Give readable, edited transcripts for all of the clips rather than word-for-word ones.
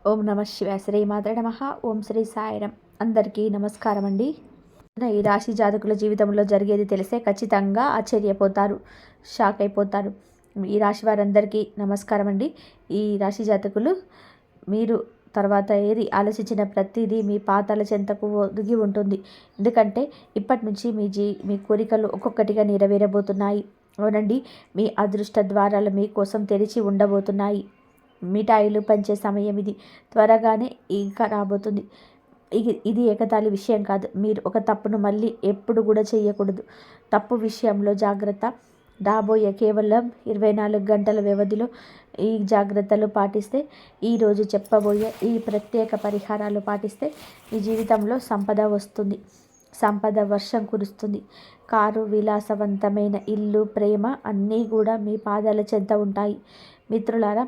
ఓం నమ శివాయ. శ్రీమాత్రే నమః. ఓం శ్రీ సాయిరం. అందరికీ నమస్కారం అండి. ఈ రాశి జాతకుల జీవితంలో జరిగేది తెలిసే ఖచ్చితంగా ఆశ్చర్యపోతారు, షాక్ అయిపోతారు. ఈ రాశి వారందరికీ నమస్కారం అండి. ఈ రాశి జాతకులు మీరు తర్వాత ఏది ఆలోచించిన ప్రతిదీ మీ పాతాల చెంతకు ఒదిగి ఉంటుంది. ఎందుకంటే ఇప్పటి నుంచి మీ కోరికలు ఒక్కొక్కటిగా నెరవేరబోతున్నాయి. అవునండి, మీ అదృష్ట ద్వారాలు మీకోసం తెరిచి ఉండబోతున్నాయి. మిఠాయిలు పంచే సమయం ఇది. త్వరగానే ఇంకా రాబోతుంది. ఇది ఏకతాళి విషయం కాదు. మీరు ఒక తప్పును మళ్ళీ ఎప్పుడు కూడా చేయకూడదు. తప్పు విషయంలో జాగ్రత్త. రాబోయే కేవలం 24 గంటల వ్యవధిలో ఈ జాగ్రత్తలు పాటిస్తే, ఈరోజు చెప్పబోయే ఈ ప్రత్యేక పరిహారాలు పాటిస్తే మీ జీవితంలో సంపద వస్తుంది. సంపద వర్షం కురుస్తుంది. కారు, విలాసవంతమైన ఇల్లు, ప్రేమ అన్నీ కూడా మీ పాదాల చెంత ఉంటాయి. మిత్రులారా,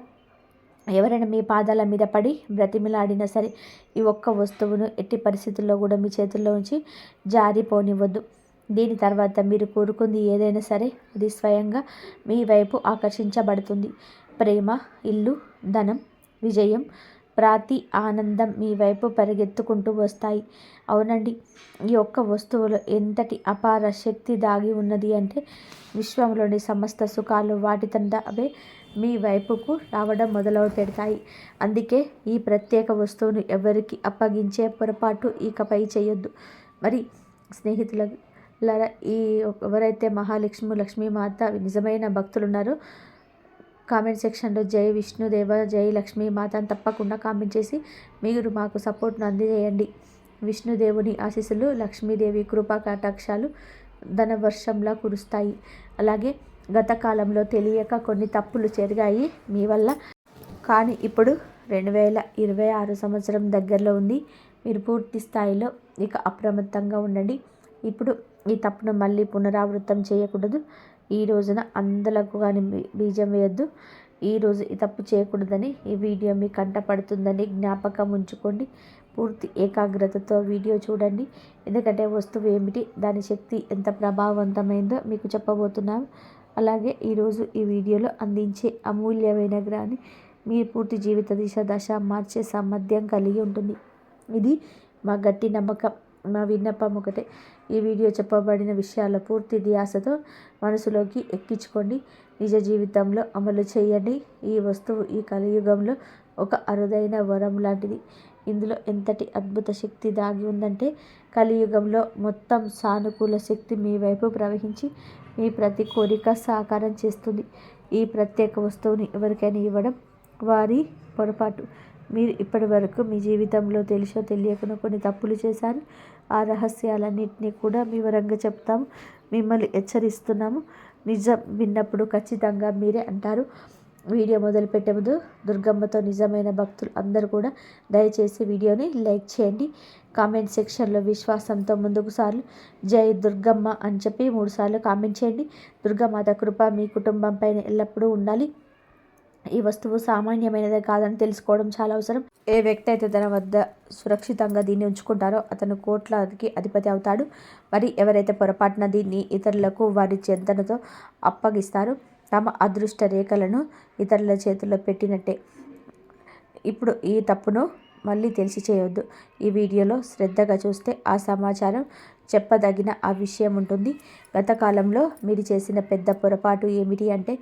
ఎవరైనా మీ పాదాల మీద పడి బ్రతిమిలాడినా సరే ఈ ఒక్క వస్తువును ఎట్టి పరిస్థితుల్లో కూడా మీ చేతుల్లో ఉంచి జారిపోనివ్వద్దు. దీని తర్వాత మీరు కోరుకుంది ఏదైనా సరే అది స్వయంగా మీ వైపు ఆకర్షించబడుతుంది. ప్రేమ, ఇల్లు, ధనం, విజయం, ప్రతి ఆనందం మీ వైపు పరిగెత్తుకుంటూ వస్తాయి. అవునండి, ఈ ఒక్క వస్తువులో ఎంతటి అపార శక్తి దాగి ఉన్నది అంటే విశ్వంలోని సమస్త సుఖాలు వాటితంతా అవే మీ వైపుకు రావడం మొదలు పెడతాయి. అందుకే ఈ ప్రత్యేక వస్తువును ఎవరికి అప్పగించే పొరపాటు ఇకపై చేయొద్దు. మరి స్నేహితులారా, ఈ ఎవరైతే లక్ష్మీమాత నిజమైన భక్తులు ఉన్నారో కామెంట్ సెక్షన్లో జై విష్ణుదేవ, జై లక్ష్మీమాత అని తప్పకుండా కామెంట్ చేసి మీరు మాకు సపోర్ట్ను అందజేయండి. విష్ణుదేవుని ఆశీస్సులు, లక్ష్మీదేవి కృపా కటాక్షాలు ధనవర్షంలా కురుస్తాయి. అలాగే గత కాలంలో తెలియక కొన్ని తప్పులు జరిగాయి మీ వల్ల. కానీ ఇప్పుడు 2026 సంవత్సరం దగ్గరలో ఉంది. మీరు పూర్తి స్థాయిలో ఇక అప్రమత్తంగా ఉండండి. ఇప్పుడు ఈ తప్పును మళ్ళీ పునరావృతం చేయకూడదు. ఈ రోజున అందలకు కానీ బీజం వేయద్దు. ఈరోజు ఈ తప్పు చేయకూడదని ఈ వీడియో మీ కంటపడుతుందని జ్ఞాపకం ఉంచుకోండి. పూర్తి ఏకాగ్రతతో వీడియో చూడండి. ఎందుకంటే వస్తువు ఏమిటి, దాని శక్తి ఎంత ప్రభావవంతమైందో మీకు చెప్పబోతున్నాను. అలాగే ఈరోజు ఈ వీడియోలో అందించే అమూల్యమైన జ్ఞాని మీ పూర్తి జీవిత దశ మార్చే సామర్థ్యం కలిగి ఉంటుంది. ఇది మా గట్టి నమ్మకం. మా విన్నపం ఒకటే, ఈ వీడియో చెప్పబడిన విషయాల పూర్తి ధ్యాసతో మనసులోకి ఎక్కించుకోండి. నిజ జీవితంలో అమలు చేయండి. ఈ వస్తువు ఈ కలియుగంలో ఒక అరుదైన వరం లాంటిది. ఇందులో ఎంతటి అద్భుత శక్తి దాగి ఉందంటే కలియుగంలో మొత్తం సానుకూల శక్తి మీ వైపు ప్రవహించి మీ ప్రతి కోరిక సాకారం చేస్తుంది. ఈ ప్రత్యేక వస్తువుని ఎవరికైనా ఇవ్వడం వారి పొరపాటు. మీరు ఇప్పటి వరకు మీ జీవితంలో తెలుసో తెలియకనో కొన్ని తప్పులు చేశారు. ఆ రహస్యాలన్నింటినీ కూడా వివరంగా చెప్తాము. మిమ్మల్ని హెచ్చరిస్తున్నాము. నిజం విన్నప్పుడు ఖచ్చితంగా మీరే అంటారు. వీడియో మొదలుపెట్టే ముందు దుర్గమ్మతో నిజమైన భక్తులు అందరూ కూడా దయచేసి వీడియోని లైక్ చేయండి. కామెంట్ సెక్షన్లో విశ్వాసంతో ముందుకు సార్లు జై దుర్గమ్మ అని చెప్పి 3 సార్లు కామెంట్ చేయండి. దుర్గామాత కృప మీ కుటుంబం పైన ఎల్లప్పుడూ ఉండాలి. ఈ వస్తువు సామాన్యమైనదే కాదని తెలుసుకోవడం చాలా అవసరం. ఏ వ్యక్తి అయితే తన వద్ద సురక్షితంగా దీన్ని ఉంచుకుంటారో అతను కోట్లకి అధిపతి అవుతాడు. మరి ఎవరైతే పొరపాటున దీన్ని ఇతరులకు వారి చెంతనతో అప్పగిస్తారో తమ అదృష్ట రేఖలను ఇతరుల చేతుల్లో పెట్టినట్టే. ఇప్పుడు ఈ తప్పును మళ్ళీ తెలిసి చేయవద్దు. ఈ వీడియోలో శ్రద్ధగా చూస్తే ఆ సమాచారం చెప్పదగిన ఆ విషయం ఉంటుంది. గత కాలంలో మీరు చేసిన పెద్ద పొరపాటు ఏమిటి అంటే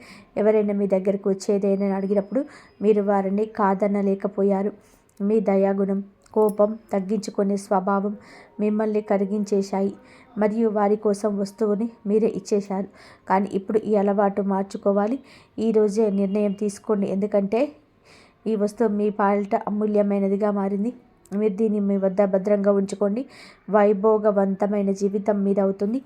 ఎవరైనా మీ దగ్గరకు వచ్చేదేనని అడిగినప్పుడు మీరు వారిని కాదనలేకపోయారు. మీ దయాగుణం, కోపం తగ్గించుకునే స్వభావం మిమ్మల్ని కరిగించేశాయి. మరియు వారి కోసం వస్తువుని మీరే ఇచ్చేశారు. కానీ ఇప్పుడు ఈ అలవాటు మార్చుకోవాలి. ఈరోజే నిర్ణయం తీసుకోండి. ఎందుకంటే ఈ వస్తువు మీ పాలిట అమూల్యమైనదిగా మారింది. మీరు దీన్ని మీ వద్ద భద్రంగా ఉంచుకోండి. వైభోగవంతమైన జీవితం మీద అవుతుంది.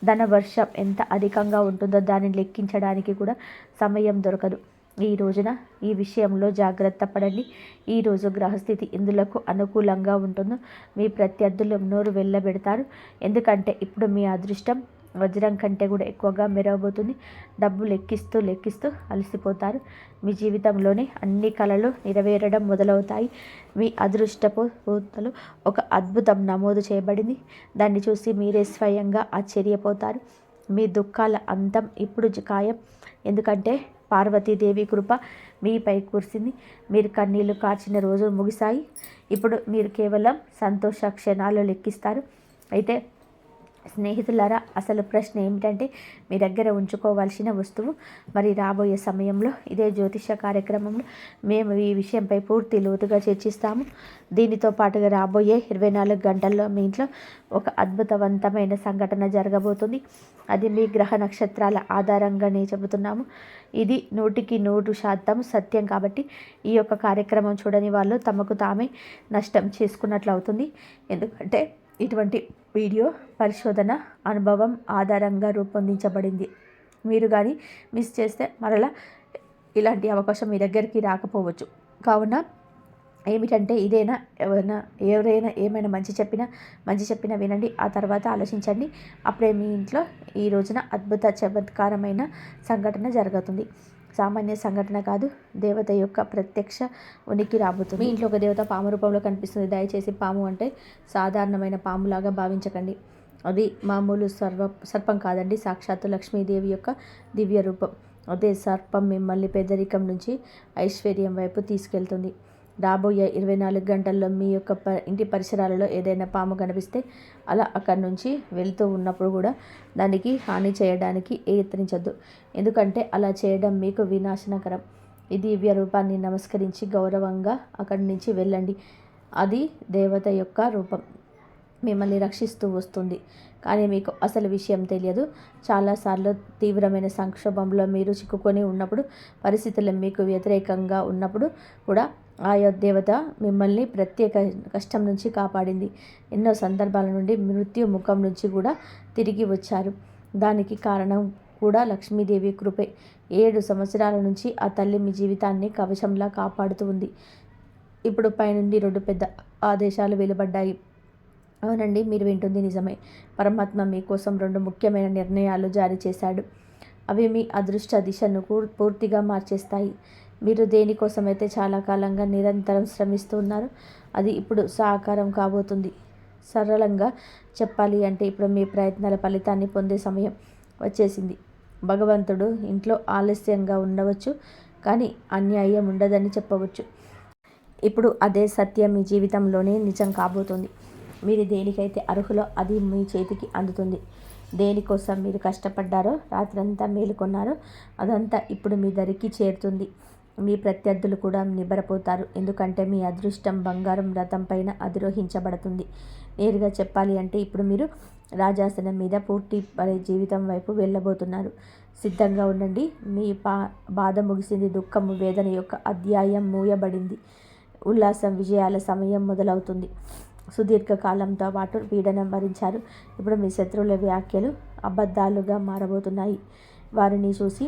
ధనవర్షం ఎంత అధికంగా ఉంటుందో దానిని లెక్కించడానికి కూడా సమయం దొరకదు. ఈ రోజున ఈ విషయంలో జాగ్రత్త పడండి. ఈరోజు గ్రహస్థితి ఇందులకు అనుకూలంగా ఉంటుందో మీ ప్రత్యర్థులు నోరు వెళ్ళబెడతారు. ఎందుకంటే ఇప్పుడు మీ అదృష్టం వజ్రం కంటే కూడా ఎక్కువగా మెరవబోతుంది. డబ్బు లెక్కిస్తూ అలసిపోతారు. మీ జీవితంలోనే అన్ని కళలు నెరవేరడం మొదలవుతాయి. మీ అదృష్టపు పూతలు ఒక అద్భుతం నమోదు చేయబడింది. దాన్ని చూసి మీరే స్వయంగా ఆశ్చర్యపోతారు. మీ దుఃఖాల అంతం ఇప్పుడు ఖాయం. ఎందుకంటే పార్వతీదేవి కృప మీపై కురిసింది. మీరు కన్నీళ్లు కార్చిన రోజులు ముగిశాయి. ఇప్పుడు మీరు కేవలం సంతోష క్షణాలు లెక్కిస్తారు. అయితే స్నేహితులారా, అసలు ప్రశ్న ఏమిటంటే, మీ దగ్గర ఉంచుకోవాల్సిన వస్తువు. మరి రాబోయే సమయంలో ఇదే జ్యోతిష కార్యక్రమంలో మేము ఈ విషయంపై పూర్తి లోతుగా చర్చిస్తాము. దీనితో పాటుగా రాబోయే 24 గంటల్లో మీ ఇంట్లో ఒక అద్భుతవంతమైన సంఘటన జరగబోతుంది. అది మీ గ్రహ నక్షత్రాల ఆధారంగానే చెబుతున్నాము. ఇది 100% సత్యం. కాబట్టి ఈ యొక్క కార్యక్రమం చూడని వాళ్ళు తమకు తామే నష్టం చేసుకున్నట్లు అవుతుంది. ఎందుకంటే ఇటువంటి వీడియో పరిశోధన అనుభవం ఆధారంగా రూపొందించబడింది. మీరు కానీ మిస్ చేస్తే మరలా ఇలాంటి అవకాశం మీ దగ్గరికి రాకపోవచ్చు. కావున ఏమిటంటే, ఎవరైనా ఏమైనా మంచి చెప్పినా వినండి. ఆ తర్వాత ఆలోచించండి. అప్పుడే మీ ఇంట్లో ఈ రోజున అద్భుత చమత్కారమైన సంఘటన జరుగుతుంది. సామాన్య సంఘటన కాదు, దేవత యొక్క ప్రత్యక్ష ఉనికి రాబోతుంది. మీ ఇంట్లో ఒక దేవత పాము రూపంలో కనిపిస్తుంది. దయచేసి పాము అంటే సాధారణమైన పాములాగా భావించకండి. అది మామూలు సర్పం కాదండి, సాక్షాత్తు లక్ష్మీదేవి యొక్క దివ్య రూపం. అదే సర్పం మిమ్మల్ని పేదరికం నుంచి ఐశ్వర్యం వైపు తీసుకెళ్తుంది. రాబోయే 24 గంటల్లో మీ యొక్క ఇంటి పరిసరాలలో ఏదైనా పాము కనిపిస్తే అలా అక్కడి నుంచి వెళ్తూ ఉన్నప్పుడు కూడా దానికి హాని చేయడానికి యత్నించద్దు. ఎందుకంటే అలా చేయడం మీకు వినాశనకరం. ఈ దివ్య రూపాన్ని నమస్కరించి గౌరవంగా అక్కడి నుంచి వెళ్ళండి. అది దేవత యొక్క రూపం, మిమ్మల్ని రక్షిస్తూ వస్తుంది. కానీ మీకు అసలు విషయం తెలియదు. చాలాసార్లు తీవ్రమైన సంక్షోభంలో మీరు చిక్కుకొని ఉన్నప్పుడు, పరిస్థితులు మీకు వ్యతిరేకంగా ఉన్నప్పుడు కూడా ఆయా దేవత మిమ్మల్ని ప్రత్యేక కష్టం నుంచి కాపాడింది. ఎన్నో సందర్భాల నుండి మృత్యు ముఖం నుంచి కూడా తిరిగి వచ్చారు. దానికి కారణం కూడా లక్ష్మీదేవి కృపే. 7 సంవత్సరాల నుంచి ఆ తల్లి మీ జీవితాన్ని కవచంలా కాపాడుతూ ఉంది. ఇప్పుడు పైనుండి 2 పెద్ద ఆదేశాలు వెలువడ్డాయి. అవునండి, మీరు వింటుంది నిజమే. పరమాత్మ మీకోసం 2 ముఖ్యమైన నిర్ణయాలు జారీ చేశాడు. అవి మీ అదృష్ట దిశను పూర్తిగా మార్చేస్తాయి. మీరు దేనికోసమైతే చాలా కాలంగా నిరంతరం శ్రమిస్తూ ఉన్నారు, అది ఇప్పుడు సాకారం కాబోతుంది. సరళంగా చెప్పాలి అంటే ఇప్పుడు మీ ప్రయత్నాల ఫలితాన్ని పొందే సమయం వచ్చేసింది. భగవంతుడు ఇంట్లో ఆలస్యంగా ఉండవచ్చు, కానీ అన్యాయం ఉండదని చెప్పవచ్చు. ఇప్పుడు అదే సత్యం మీ జీవితంలోనే నిజం కాబోతుంది. మీరు దేనికైతే అర్హులో అది మీ చేతికి అందుతుంది. దేనికోసం మీరు కష్టపడ్డారో, రాత్రంతా మేలుకొన్నారో అదంతా ఇప్పుడు మీ దరికి చేరుతుంది. మీ ప్రత్యర్థులు కూడా నిబ్బరపోతారు. ఎందుకంటే మీ అదృష్టం బంగారం రథం పైన అధిరోహించబడుతుంది. నేరుగా చెప్పాలి అంటే ఇప్పుడు మీరు రాజాసనం మీద పూర్తి జీవితం వైపు వెళ్ళబోతున్నారు. సిద్ధంగా ఉండండి. మీ బాధ ముగిసింది. దుఃఖము, వేదన యొక్క అధ్యాయం మూయబడింది. ఉల్లాసం, విజయాల సమయం మొదలవుతుంది. సుదీర్ఘకాలంతో పాటు పీడనం భరించారు. ఇప్పుడు మీ శత్రువుల వ్యాఖ్యలు అబద్ధాలుగా మారబోతున్నాయి. వారిని చూసి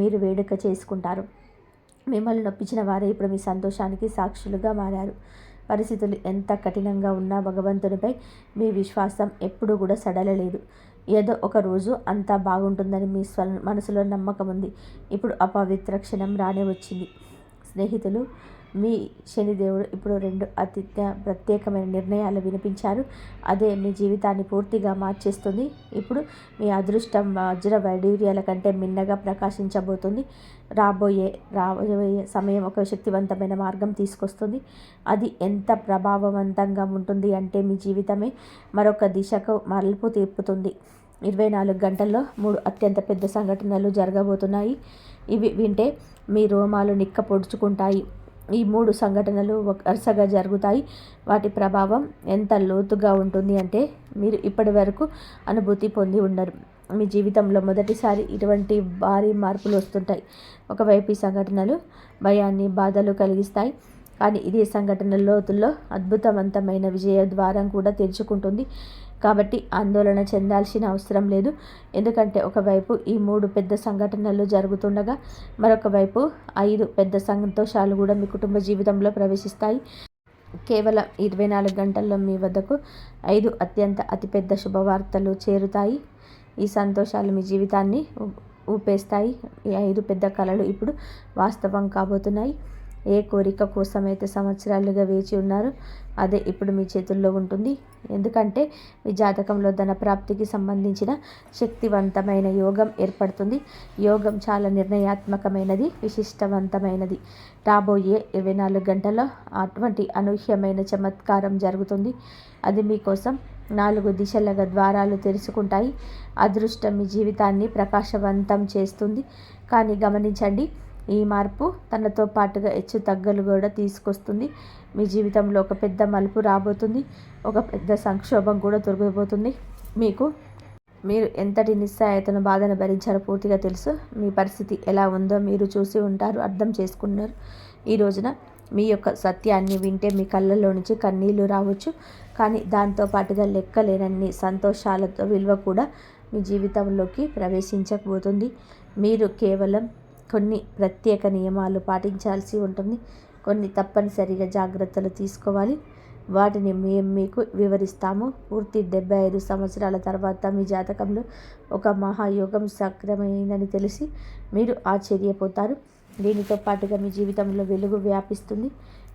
మీరు వేడుక చేసుకుంటారు. మిమ్మల్ని నొప్పించిన వారే ఇప్పుడు మీ సంతోషానికి సాక్షులుగా మారారు. పరిస్థితులు ఎంత కఠినంగా ఉన్నా భగవంతునిపై మీ విశ్వాసం ఎప్పుడూ కూడా సడలలేదు. ఏదో ఒక రోజు అంతా బాగుంటుందని మీ మనసులో నమ్మకం ఉంది. ఇప్పుడు అపవిత్ర క్షణం రానే వచ్చింది. స్నేహితులు, మీ శనిదేవుడు ఇప్పుడు 2 అత్యంత ప్రత్యేకమైన నిర్ణయాలు వినిపించారు. అదే మీ జీవితాన్ని పూర్తిగా మార్చేస్తుంది. ఇప్పుడు మీ అదృష్టం వజ్ర వైడూర్యాల కంటే మిన్నగా ప్రకాశించబోతుంది. రాబోయే సమయం ఒక శక్తివంతమైన మార్గం తీసుకొస్తుంది. అది ఎంత ప్రభావవంతంగా ఉంటుంది అంటే మీ జీవితమే మరొక దిశకు మలుపు తిప్పుతుంది. 24 గంటల్లో 3 అత్యంత పెద్ద సంఘటనలు జరగబోతున్నాయి. ఇవి వింటే మీ రోమాలు నిక్క పొడుచుకుంటాయి. ఈ 3 సంఘటనలు వరుసగా జరుగుతాయి. వాటి ప్రభావం ఎంత లోతుగా ఉంటుంది అంటే మీరు ఇప్పటి వరకు అనుభూతి పొంది ఉండరు. మీ జీవితంలో మొదటిసారి ఇటువంటి భారీ మార్పులు వస్తుంటాయి. ఒకవైపు ఈ సంఘటనలు భయాన్ని, బాధలు కలిగిస్తాయి. కానీ ఇదే సంఘటన లోతుల్లో అద్భుతవంతమైన విజయ ద్వారం కూడా తెరుచుకుంటుంది. కాబట్టి ఆందోళన చెందాల్సిన అవసరం లేదు. ఎందుకంటే ఒకవైపు ఈ 3 పెద్ద సంఘటనలు జరుగుతుండగా మరొక వైపు 5 పెద్ద సంతోషాలు కూడా మీ కుటుంబ జీవితంలో ప్రవేశిస్తాయి. కేవలం 24 గంటల్లో మీ వద్దకు 5 అతిపెద్ద శుభవార్తలు చేరుతాయి. ఈ సంతోషాలు మీ జీవితాన్ని ఊపేస్తాయి. ఈ 5 పెద్ద కలలు ఇప్పుడు వాస్తవం కాబోతున్నాయి. ఏ కోరిక కోసమైతే సంవత్సరాలుగా వేచి ఉన్నారో అదే ఇప్పుడు మీ చేతుల్లో ఉంటుంది. ఎందుకంటే మీ జాతకంలో ధన ప్రాప్తికి సంబంధించిన శక్తివంతమైన యోగం ఏర్పడుతుంది. యోగం చాలా నిర్ణయాత్మకమైనది, విశిష్టవంతమైనది. రాబోయే 24 గంటల్లో అటువంటి అనూహ్యమైన చమత్కారం జరుగుతుంది. అది మీకోసం 4 దిశలుగా ద్వారాలు తెరుచుకుంటాయి. అదృష్టం మీ జీవితాన్ని ప్రకాశవంతం చేస్తుంది. కానీ గమనించండి, ఈ మార్పు తనతో పాటుగా హెచ్చు తగ్గులు కూడా తీసుకొస్తుంది. మీ జీవితంలో ఒక పెద్ద మలుపు రాబోతుంది. ఒక పెద్ద సంక్షోభం కూడా తొలగిపోతుంది. మీరు ఎంతటి నిస్సహాయతను బాధను భరించారో పూర్తిగా తెలుసు. మీ పరిస్థితి ఎలా ఉందో మీరు చూసి ఉంటారు, అర్థం చేసుకున్నారు. ఈ రోజున మీ యొక్క సత్యాన్ని వింటే మీ కళ్ళల్లో నుంచి కన్నీళ్లు రావచ్చు. కానీ దాంతో పాటుగా లెక్కలేనన్ని సంతోషాలతో విలువ కూడా మీ జీవితంలోకి ప్రవేశించకపోతుంది. మీరు కేవలం కొన్ని ప్రత్యేక నియమాలు పాటించాల్సి ఉంటుంది. కొన్ని తప్పనిసరిగా జాగ్రత్తలు తీసుకోవాలి. వాటిని మేము మీకు వివరిస్తాము. పూర్తి 75 సంవత్సరాల తర్వాత మీ జాతకంలో ఒక మహాయోగం సక్రమైందని తెలిసి మీరు ఆశ్చర్యపోతారు. దీనితో పాటుగా మీ జీవితంలో వెలుగు వ్యాపిస్తుంది.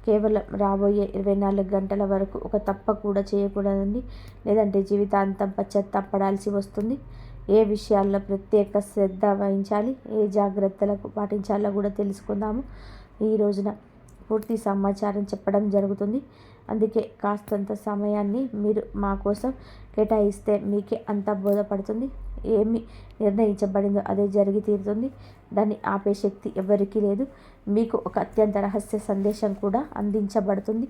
కేవలం రాబోయే 24 గంటల వరకు ఒక తప్ప కూడా చేయకూడదండి. లేదంటే జీవితాంతం పశ్చాత్తాపడాల్సి వస్తుంది. ఏ విషయాల్లో ప్రత్యేక శ్రద్ధ వహించాలి, ఏ జాగ్రత్తలకు పాటించాలో కూడా తెలుసుకుందాము. ఈ రోజున పూర్తి సమాచారం చెప్పడం జరుగుతుంది. అందుకే కాస్తంత సమయాన్ని మీరు మా కోసం కేటాయిస్తే మీకే అంత బోధపడుతుంది. ఏమి నిర్ణయించబడిందో అదే జరిగి తీరుతుంది. దాన్ని ఆపే శక్తి ఎవరికీ లేదు. మీకు ఒక అత్యంత రహస్య సందేశం కూడా అందించబడుతుంది.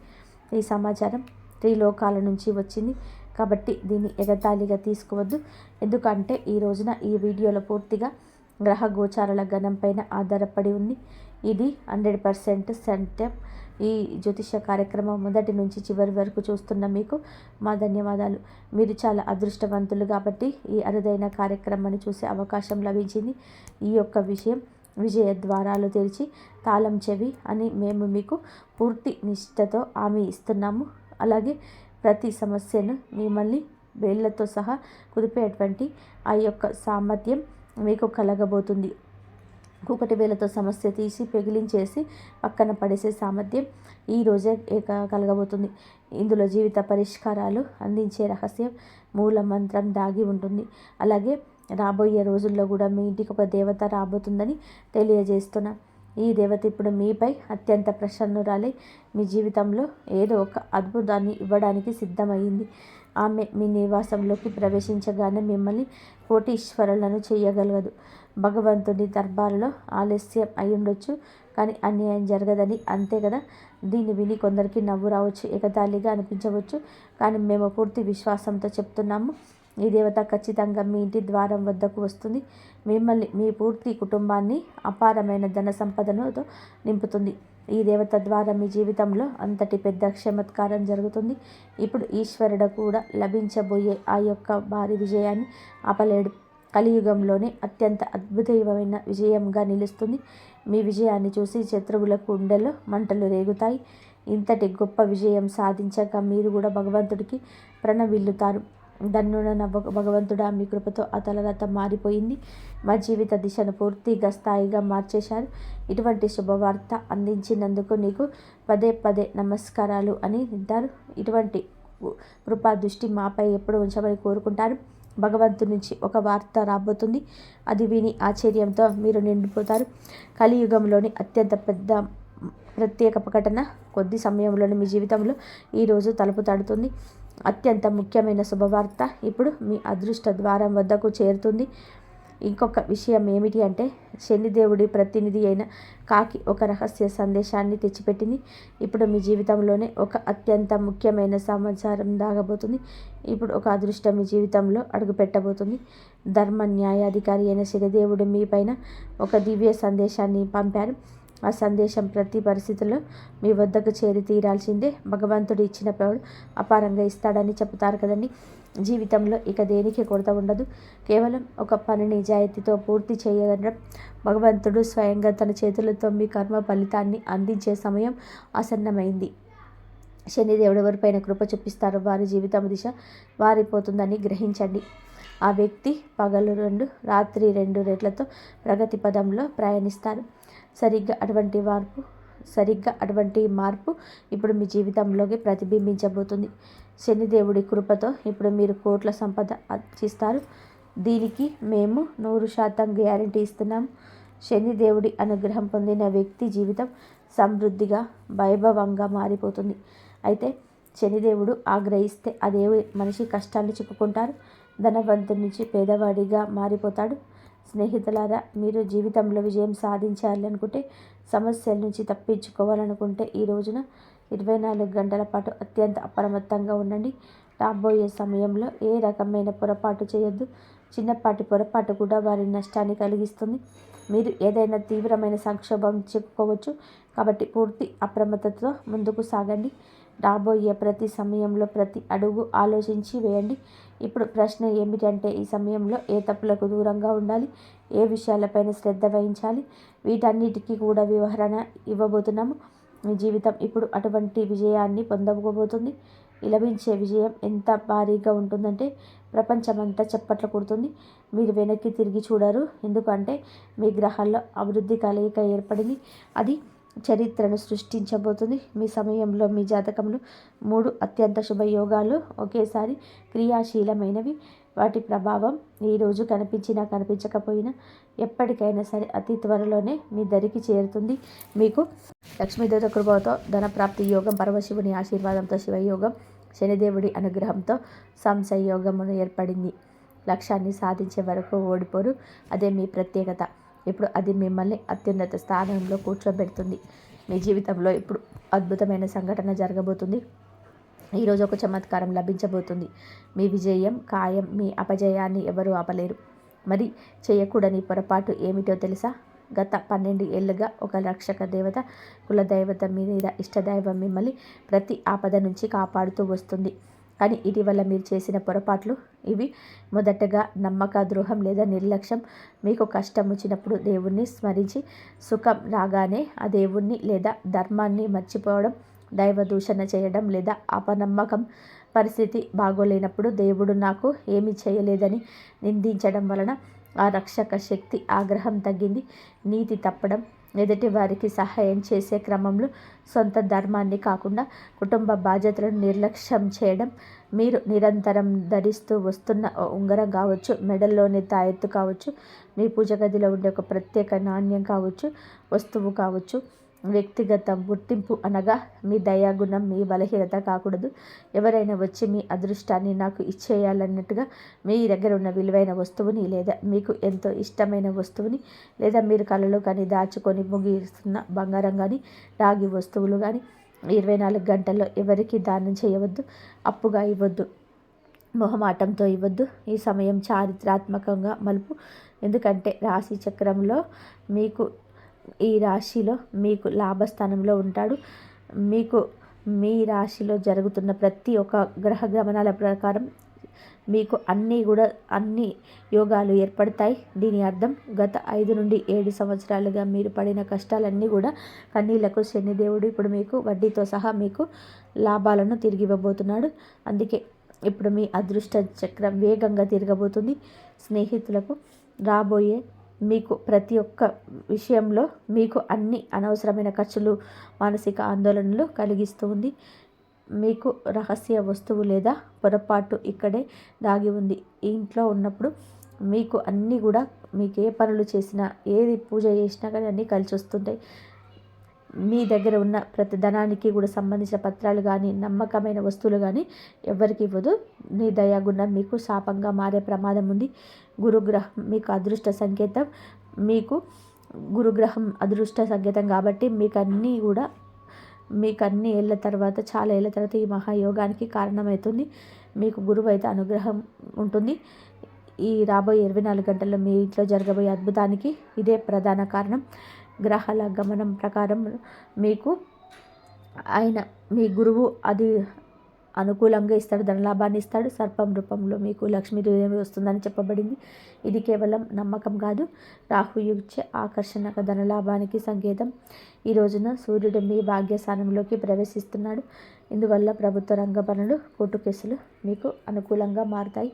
ఈ సమాచారం త్రిలోకాల నుంచి వచ్చింది కాబట్టి దీన్ని ఎగతాళిగా తీసుకోవద్దు. ఎందుకంటే ఈ రోజున ఈ వీడియోలో పూర్తిగా గ్రహ గోచారాల గణం పైన ఆధారపడి ఉంది. ఇది 100% సత్యం. ఈ జ్యోతిష కార్యక్రమం మొదటి నుంచి చివరి వరకు చూస్తున్న మీకు మా ధన్యవాదాలు. మీరు చాలా అదృష్టవంతులు కాబట్టి ఈ అరుదైన కార్యక్రమాన్ని చూసే అవకాశం లభించింది. ఈ యొక్క విషయం విజయ ద్వారాలు తెరిచి తాళం చెవి అని మేము మీకు పూర్తి నిష్ఠతో హామీ ఇస్తున్నాము. అలాగే ప్రతి సమస్యను మిమ్మల్ని వేళ్లతో సహా కుదిపేటువంటి ఆ యొక్క సామర్థ్యం మీకు కలగబోతుంది. కూకటి వేలతో సమస్య తీసి పెగిలించేసి పక్కన పడేసే సామర్థ్యం ఈరోజే కలగబోతుంది. ఇందులో జీవిత పరిష్కారాలు అందించే రహస్యం మూల మంత్రం దాగి ఉంటుంది. అలాగే రాబోయే రోజుల్లో కూడా మీ ఇంటికి ఒక దేవత రాబోతుందని తెలియజేస్తున్నా. ఈ దేవత ఇప్పుడు మీపై అత్యంత ప్రసన్నురాలై మీ జీవితంలో ఏదో ఒక అద్భుతాన్ని ఇవ్వడానికి సిద్ధమైంది. ఆమె మీ నివాసంలోకి ప్రవేశించగానే మిమ్మల్ని కోటీశ్వరులను చేయగలగదు. భగవంతుని దర్బారులో ఆలస్యం అయి ఉండొచ్చు, కానీ అన్యాయం జరగదని, అంతే కదా. దీన్ని విని కొందరికి నవ్వు రావచ్చు, ఎగతాళిగా అనిపించవచ్చు. కానీ మేము పూర్తి విశ్వాసంతో చెప్తున్నాము, ఈ దేవత ఖచ్చితంగా మీ ఇంటి ద్వారం వద్దకు వస్తుంది. మిమ్మల్ని, మీ పూర్తి కుటుంబాన్ని అపారమైన ధన సంపదనతో నింపుతుంది. ఈ దేవత ద్వారా మీ జీవితంలో అంతటి పెద్ద చమత్కారం జరుగుతుంది. ఇప్పుడు ఈశ్వరుడు కూడా లభించబోయే ఆ యొక్క భారీ విజయాన్ని ఆపలేడు. కలియుగంలోనే అత్యంత అద్భుతమైన విజయంగా నిలుస్తుంది. మీ విజయాన్ని చూసి శత్రువుల గుండెల్లో మంటలు రేగుతాయి. ఇంతటి గొప్ప విజయం సాధించాక మీరు కూడా భగవంతుడికి ప్రణవిల్లుతారు. దన్నున భగవంతుడా, మీ కృపతో ఆ తలరాత మారిపోయింది. మా జీవిత దిశను పూర్తిగా స్థాయిగా మార్చేశారు. ఇటువంటి శుభవార్త అందించినందుకు నీకు పదే పదే నమస్కారాలు అని వింటారు. ఇటువంటి కృపా దృష్టి మాపై ఎప్పుడు ఉంచమని కోరుకుంటారు. భగవంతుడి నుంచి ఒక వార్త రాబోతుంది. అది విని ఆశ్చర్యంతో మీరు నిండిపోతారు. కలియుగంలోని అత్యంత పెద్ద ప్రత్యేక ప్రకటన కొద్ది సమయంలోనే మీ జీవితంలో ఈరోజు తలుపు తడుతుంది. అత్యంత ముఖ్యమైన శుభవార్త ఇప్పుడు మీ అదృష్ట ద్వారం వద్దకు చేరుతుంది. ఇంకొక విషయం ఏమిటి అంటే, శనిదేవుడి ప్రతినిధి అయిన కాకి ఒక రహస్య సందేశాన్ని తెచ్చిపెట్టింది. ఇప్పుడు మీ జీవితంలోనే ఒక అత్యంత ముఖ్యమైన సమాచారం దాగబోతుంది. ఇప్పుడు ఒక అదృష్టం మీ జీవితంలో అడుగుపెట్టబోతుంది. ధర్మ న్యాయాధికారి అయిన శనిదేవుడు మీ పైన ఒక దివ్య సందేశాన్ని పంపారు. ఆ సందేశం ప్రతి పరిస్థితుల్లో మీ వద్దకు చేరి తీరాల్సిందే. భగవంతుడు ఇచ్చిన పౌడు అపారంగా ఇస్తాడని చెప్తారు కదండి. జీవితంలో ఇక దేనికి కొరత ఉండదు. కేవలం ఒక పని నిజాయితీతో పూర్తి చేయగలడం. భగవంతుడు స్వయంగా తన చేతులతో మీ కర్మ ఫలితాన్ని అందించే సమయం ఆసన్నమైంది. శనిదేవుడు ఎవరిపైన కృప చూపిస్తారో వారి జీవితం దిశ మారిపోతుందని గ్రహించండి. ఆ వ్యక్తి పగలు 2, రాత్రి 2 రెట్లతో ప్రగతి పదంలో ప్రయాణిస్తారు. సరిగ్గా అటువంటి మార్పు సరిగ్గా అటువంటి మార్పు ఇప్పుడు మీ జీవితంలోకి ప్రతిబింబించబోతుంది. శనిదేవుడి కృపతో ఇప్పుడు మీరు కోట్ల సంపద అర్జిస్తారు. దీనికి మేము 100% గ్యారంటీ ఇస్తున్నాము. శనిదేవుడి అనుగ్రహం పొందిన వ్యక్తి జీవితం సమృద్ధిగా వైభవంగా మారిపోతుంది. అయితే శనిదేవుడు ఆగ్రహిస్తే అదే మనిషి కష్టాలు చిక్కుకుంటారు. ధనవంతుడి నుంచి పేదవాడిగా మారిపోతాడు. స్నేహితులారా, మీరు జీవితంలో విజయం సాధించాలనుకుంటే, సమస్యల నుంచి తప్పించుకోవాలనుకుంటే ఈ రోజున 24 గంటల పాటు అత్యంత అప్రమత్తంగా ఉండండి. రాబోయే సమయంలో ఏ రకమైన పొరపాటు చేయొద్దు. చిన్నపాటి పొరపాటు కూడా వారి నష్టాన్ని కలిగిస్తుంది. మీరు ఏదైనా తీవ్రమైన సంక్షోభం చిక్కుకోవచ్చు. కాబట్టి పూర్తి అప్రమత్తతో ముందుకు సాగండి. రాబోయే ప్రతి సమయంలో ప్రతి అడుగు ఆలోచించి వేయండి. ఇప్పుడు ప్రశ్న ఏమిటంటే, ఈ సమయంలో ఏ తప్పులకు దూరంగా ఉండాలి, ఏ విషయాలపైన శ్రద్ధ వహించాలి, వీటన్నిటికీ కూడా వివరణ ఇవ్వబోతున్నాము. మీ జీవితం ఇప్పుడు అటువంటి విజయాన్ని పొందబోతుంది. లభించే విజయం ఎంత భారీగా ఉంటుందంటే ప్రపంచమంతా చప్పట్లు కొడుతుంది. మీరు వెనక్కి తిరిగి చూడరు. ఎందుకంటే మీ గ్రహాల్లో అభివృద్ధి కలయిక ఏర్పడింది. అది చరిత్రను సృష్టించబోతుంది. మీ సమయంలో మీ జాతకంలో 3 అత్యంత శుభయోగాలు ఒకేసారి క్రియాశీలమైనవి. వాటి ప్రభావం ఈరోజు కనిపించినా కనిపించకపోయినా ఎప్పటికైనా సరే అతి త్వరలోనే మీ దరికి చేరుతుంది. మీకు లక్ష్మీదేవత కృపతో ధనప్రాప్తి యోగం, పరమశివుని ఆశీర్వాదంతో శివయోగం, శనిదేవుడి అనుగ్రహంతో సంశయోగమును ఏర్పడింది. లక్ష్యాన్ని సాధించే వరకు ఓడిపోరు. అదే మీ ప్రత్యేకత. ఇప్పుడు అది మిమ్మల్ని అత్యున్నత స్థానంలో కూర్చోబెడుతుంది. మీ జీవితంలో ఇప్పుడు అద్భుతమైన సంఘటన జరగబోతుంది. ఈరోజు ఒక చమత్కారం లభించబోతుంది. మీ విజయం ఖాయం. మీ అపజయాన్ని ఎవరూ ఆపలేరు. మరి చేయకూడని పొరపాటు ఏమిటో తెలుసా? గత 12 ఏళ్లుగా ఒక రక్షక దేవత, కులదైవత మీద ఇష్టదైవం మిమ్మల్ని ప్రతి ఆపద నుంచి కాపాడుతూ వస్తుంది. కానీ ఇటీవల మీరు చేసిన పొరపాట్లు ఇవి. మొదటగా నమ్మక ద్రోహం లేదా నిర్లక్ష్యం. మీకు కష్టం వచ్చినప్పుడు దేవుణ్ణి స్మరించి సుఖం రాగానే ఆ దేవుణ్ణి లేదా ధర్మాన్ని మర్చిపోవడం, దైవ దూషణ చేయడం లేదా అపనమ్మకం. పరిస్థితి బాగోలేనప్పుడు దేవుడు నాకు ఏమీ చేయలేదని నిందించడం వలన ఆ రక్షక శక్తి ఆగ్రహం తగ్గింది. నీతి తప్పడం, ఎదుటి వారికి సహాయం చేసే క్రమంలో సొంత ధర్మాన్ని కాకుండా కుటుంబ బాధ్యతలను నిర్లక్ష్యం చేయడం, మీరు నిరంతరం ధరిస్తూ వస్తున్న ఉంగరం కావచ్చు, మెడల్లోని తాయెత్తు కావచ్చు, మీ పూజ గదిలో ఉండే ఒక ప్రత్యేక నాణ్యం కావచ్చు, వస్తువు కావచ్చు, వ్యక్తిగత గుర్తింపు అనగా మీ దయాగుణం మీ బలహీనత కాకూడదు. ఎవరైనా వచ్చి మీ అదృష్టాన్ని నాకు ఇచ్చేయాలన్నట్టుగా మీ దగ్గర ఉన్న విలువైన వస్తువుని లేదా మీకు ఎంతో ఇష్టమైన వస్తువుని లేదా మీరు కలలో కానీ దాచుకొని ముగిస్తున్న బంగారం కానీ రాగి వస్తువులు కానీ 24 గంటల్లో ఎవరికి దానం చేయవద్దు. అప్పుగా ఇవ్వద్దు. మొహమాటంతో ఇవ్వద్దు. ఈ సమయం చారిత్రాత్మకంగా మలుపు. ఎందుకంటే రాశి చక్రంలో మీకు ఈ రాశిలో మీకు లాభస్థానంలో ఉంటాడు. మీకు మీ రాశిలో జరుగుతున్న ప్రతి ఒక్క గ్రహ గమనాల ప్రకారం మీకు అన్ని యోగాలు ఏర్పడతాయి. దీని అర్థం గత 5 నుండి 7 సంవత్సరాలుగా మీరు పడిన కష్టాలన్నీ కూడా కన్నీళ్లకు శనిదేవుడు ఇప్పుడు మీకు వడ్డీతో సహా మీకు లాభాలను తిరిగి ఇవ్వబోతున్నాడు. అందుకే ఇప్పుడు మీ అదృష్ట చక్రం వేగంగా తిరగబోతుంది. స్నేహితులకు రాబోయే మీకు ప్రతి ఒక్క విషయంలో మీకు అన్ని అనవసరమైన ఖర్చులు, మానసిక ఆందోళనలు కలిగిస్తూ ఉంది. మీకు రహస్య వస్తువు లేదా పొరపాటు ఇక్కడే దాగి ఉంది. ఈ ఇంట్లో ఉన్నప్పుడు మీకు అన్నీ కూడా మీకు ఏ పనులు చేసినా, ఏది పూజ చేసినా కానీ అన్నీ కలిసి వస్తుంటాయి. మీ దగ్గర ఉన్న ప్రతి ధనానికి కూడా సంబంధించిన పత్రాలు కానీ, నమ్మకమైన వస్తువులు కానీ ఎవరికి ఇవ్వదు. మీ దయాగుణం మీకు శాపంగా మారే ప్రమాదం ఉంది. గురుగ్రహం మీకు అదృష్ట సంకేతం. మీకు గురుగ్రహం అదృష్ట సంకేతం కాబట్టి మీకు అన్ని ఏళ్ళ తర్వాత, చాలా ఏళ్ళ తర్వాత ఈ మహాయోగానికి కారణమవుతుంది. మీకు గురువు అయితే అనుగ్రహం ఉంటుంది. ఈ రాబోయే 24 గంటల్లో మీ ఇంట్లో జరగబోయే అద్భుతానికి ఇదే ప్రధాన కారణం. గ్రహాల గమనం ప్రకారం మీకు మీ గురువు అది అనుకూలంగా ఇస్తాడు, ధనలాభాన్ని ఇస్తాడు. సర్పం రూపంలో మీకు లక్ష్మీదేవి వస్తుందని చెప్పబడింది. ఇది కేవలం నమ్మకం కాదు, రాహు ఇచ్చే ఆకర్షణక ధనలాభానికి సంకేతం. ఈ రోజున సూర్యుడు మీ భాగ్యస్థానంలోకి ప్రవేశిస్తున్నాడు. ఇందువల్ల ప్రభుత్వ రంగ పనులు, కోర్టు కేసులు మీకు అనుకూలంగా మారుతాయి.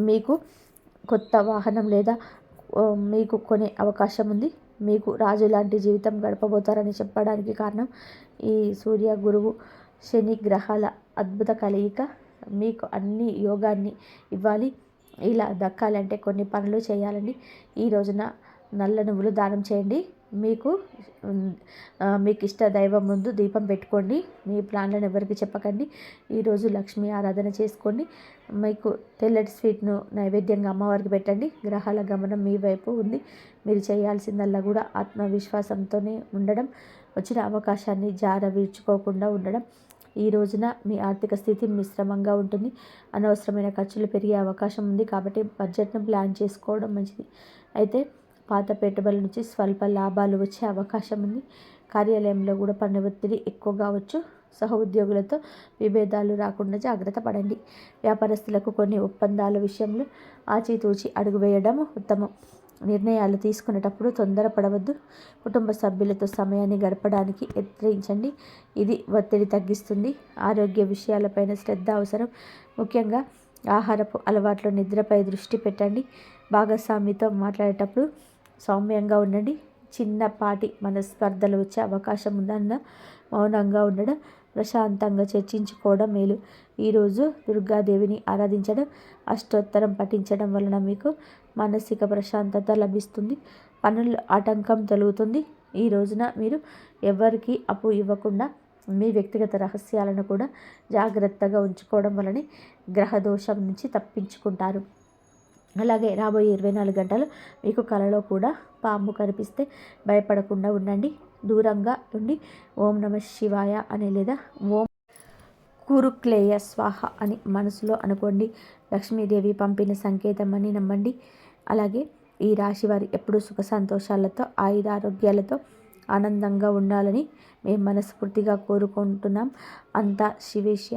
మీకు కొత్త వాహనం లేదా మీకు కొనే అవకాశం ఉంది. మీకు రాజు లాంటి జీవితం గడపబోతారని చెప్పడానికి కారణం ఈ సూర్య గురువు శని గ్రహాల అద్భుత కలయిక మీకు అన్ని యోగాన్ని ఇవ్వాలి. ఇలా దక్కాలంటే కొన్ని పనులు చేయాలండి. ఈ రోజున నల్ల నువ్వులు దానం చేయండి. మీకు ఇష్ట దైవం ముందు దీపం పెట్టుకోండి. మీ ప్లాన్లను ఎవరికి చెప్పకండి. ఈరోజు లక్ష్మీ ఆరాధన చేసుకోండి. మీకు తెల్లటి స్వీట్ను నైవేద్యంగా అమ్మవారికి పెట్టండి. గ్రహాల గమనం మీ వైపు ఉంది. మీరు చేయాల్సిందల్లా కూడా ఆత్మవిశ్వాసంతోనే ఉండడం, వచ్చిన అవకాశాన్ని విడుచుకోకుండా ఉండడం. ఈ రోజున మీ ఆర్థిక స్థితి మిశ్రమంగా ఉంటుంది. అనవసరమైన ఖర్చులు పెరిగే అవకాశం ఉంది. కాబట్టి బడ్జెట్ను ప్లాన్ చేసుకోవడం మంచిది. అయితే పాత పెట్టుబడుల నుంచి స్వల్ప లాభాలు వచ్చే అవకాశం ఉంది. కార్యాలయంలో కూడా పని ఒత్తిడి ఎక్కువ కావచ్చు. సహోద్యోగులతో విభేదాలు రాకుండా జాగ్రత్త పడండి. వ్యాపారస్తులకు కొన్ని ఒప్పందాల విషయంలో ఆచితూచి అడుగు వేయడం ఉత్తమం. నిర్ణయాలు తీసుకునేటప్పుడు తొందరపడవద్దు. కుటుంబ సభ్యులతో సమయాన్ని గడపడానికి యత్నించండి. ఇది ఒత్తిడి తగ్గిస్తుంది. ఆరోగ్య విషయాలపైన శ్రద్ధ అవసరం. ముఖ్యంగా ఆహారపు అలవాట్లు, నిద్రపై దృష్టి పెట్టండి. భాగస్వామితో మాట్లాడేటప్పుడు సౌమ్యంగా ఉండండి. చిన్నపాటి మనస్పర్ధలు వచ్చే అవకాశం ఉందన్న మౌనంగా ఉండడం, ప్రశాంతంగా చర్చించుకోవడం మేలు. ఈరోజు దుర్గాదేవిని ఆరాధించడం, అష్టోత్తరం పఠించడం వలన మీకు మానసిక ప్రశాంతత లభిస్తుంది. పనుల్లో ఆటంకం తొలుగుతుంది. ఈ రోజున మీరు ఎవరికి అప్పు ఇవ్వకుండా మీ వ్యక్తిగత రహస్యాలను కూడా జాగ్రత్తగా ఉంచుకోవడం వలన గ్రహదోషం నుంచి తప్పించుకుంటారు. అలాగే రాబోయే 24 గంటలు మీకు కలలో కూడా పాము కనిపిస్తే భయపడకుండా ఉండండి. దూరంగా ఉండి ఓం నమ శివాయ అని లేదా ఓం కురుక్లేయ స్వాహ అని మనసులో అనుకోండి. లక్ష్మీదేవి పంపిన సంకేతం అని నమ్మండి. అలాగే ఈ రాశి వారు ఎప్పుడూ సుఖ సంతోషాలతో, ఆయురారోగ్యాలతో ఆనందంగా ఉండాలని మేము మనస్ఫూర్తిగా కోరుకుంటున్నాం. అంతా శివేశ్య.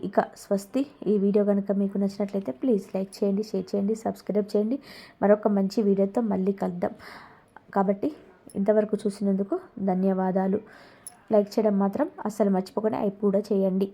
ఇక స్వస్తి. ఈ వీడియో కనుక మీకు నచ్చినట్లయితే ప్లీజ్ లైక్ చేయండి, షేర్ చేయండి, సబ్స్క్రైబ్ చేయండి. మరొక మంచి వీడియోతో మళ్ళీ కలుద్దాం. కాబట్టి ఇంతవరకు చూసినందుకు ధన్యవాదాలు. లైక్ చేయడం మాత్రం అస్సలు మర్చిపోకుండా కూడా చేయండి.